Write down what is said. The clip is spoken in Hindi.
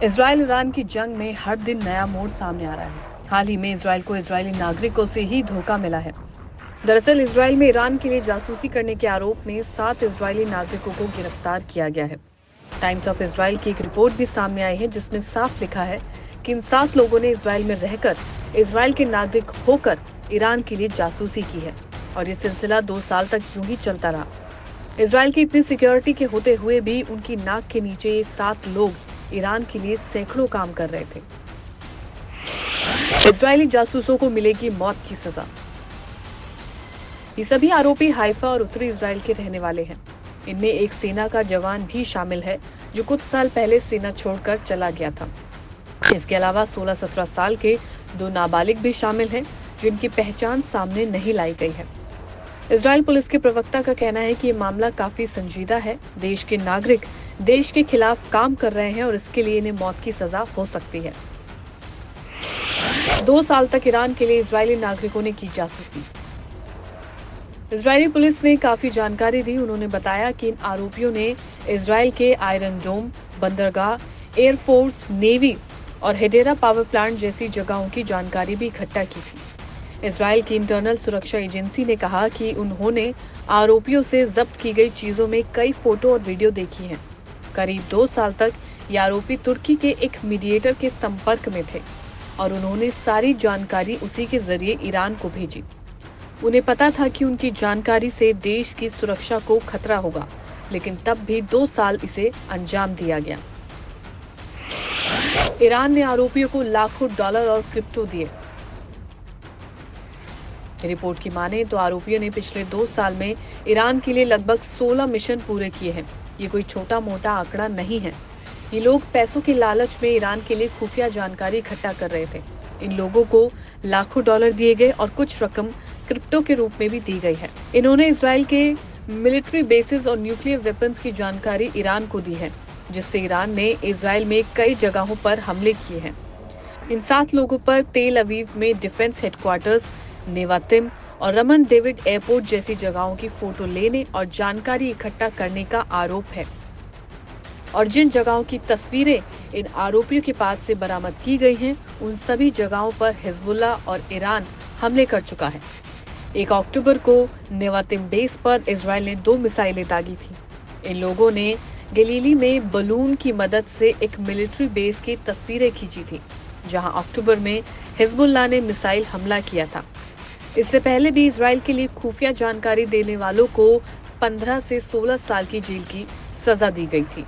इजराइल ईरान की जंग में हर दिन नया मोड़ सामने आ रहा है। हाल ही में इजराइल को इजरायली नागरिकों से ही धोखा मिला है। दरअसल इजराइल में ईरान के लिए जासूसी करने के आरोप में 7 इजरायली नागरिकों को गिरफ्तार किया गया है। टाइम्स ऑफ इजराइल की एक रिपोर्ट भी सामने आई है जिसमें साफ लिखा है कि इन 7 लोगों ने इजराइल में रहकर इजराइल के नागरिक होकर ईरान के लिए जासूसी की है और ये सिलसिला 2 साल तक यूं ही चलता रहा। इजराइल की इतनी सिक्योरिटी के होते हुए भी उनकी नाक के नीचे ये 7 लोग ईरान के लिए सैकड़ों काम कर रहे थे। इजरायली जासूसों को मिलेगी मौत की सजा। ये सभी आरोपी हाइफा और उत्तरी इजराइल के रहने वाले हैं। इनमें एक सेना का जवान भी शामिल है जो कुछ साल पहले सेना छोड़कर चला गया था। इसके अलावा 16-17 साल के 2 नाबालिग भी शामिल हैं जिनकी पहचान सामने नहीं लाई गई है। इजराइल पुलिस के प्रवक्ता का कहना है कि ये मामला काफी संजीदा है। देश के नागरिक देश के खिलाफ काम कर रहे हैं और इसके लिए इन्हें मौत की सजा हो सकती है। 2 साल तक ईरान के लिए इजरायली नागरिकों ने की जासूसी। इजरायली पुलिस ने काफी जानकारी दी। उन्होंने बताया कि इन आरोपियों ने इजराइल के आयरन डोम, बंदरगाह, एयरफोर्स, नेवी और हेडेरा पावर प्लांट जैसी जगहों की जानकारी भी इकट्ठा की थी। इजराइल की इंटरनल सुरक्षा एजेंसी ने कहा कि उन्होंने आरोपियों से जब्त की गई चीजों में कई फोटो और वीडियो देखी हैं। करीब 2 साल तक ये आरोपी तुर्की के एक मीडिएटर के संपर्क में थे और उन्होंने सारी जानकारी उसी के जरिए ईरान को भेजी। उन्हें पता था कि उनकी जानकारी से देश की सुरक्षा को खतरा होगा, लेकिन तब भी 2 साल इसे अंजाम दिया गया। ईरान ने आरोपियों को लाखों डॉलर और क्रिप्टो दिए। रिपोर्ट की माने तो आरोपियों ने पिछले 2 साल में ईरान के लिए लगभग 16 मिशन पूरे किए हैं। ये कोई छोटा मोटा आंकड़ा नहीं है। ये लोग पैसों के लालच में ईरान के लिए खुफिया जानकारी इकट्ठा कर रहे थे। इन लोगों को लाखों डॉलर दिए गए और कुछ रकम क्रिप्टो के रूप में भी दी गई है। इन्होंने इजराइल के मिलिट्री बेसिस और न्यूक्लियर वेपन्स की जानकारी ईरान को दी है, जिससे ईरान ने इजराइल में कई जगहों पर हमले किए हैं। इन 7 लोगों पर तेल अवीव में डिफेंस हेडक्वार्टर्स, नेवातिम और रमन डेविड एयरपोर्ट जैसी जगहों की फोटो लेने और जानकारी इकट्ठा करने का आरोप है और जिन जगहों की तस्वीरें इन आरोपियों के पास से बरामद की गई हैं, उन सभी जगहों पर हिजबुल्लाह और ईरान हमले कर चुका है। 1 अक्टूबर को नेवातिम बेस पर इजराइल ने 2 मिसाइलें दागी थी। इन लोगों ने गलीली में बलून की मदद से एक मिलिट्री बेस की तस्वीरें खींची थी, जहां अक्टूबर में हिजबुल्लाह ने मिसाइल हमला किया था। इससे पहले भी इजराइल के लिए खुफिया जानकारी देने वालों को 15 से 16 साल की जेल की सजा दी गई थी।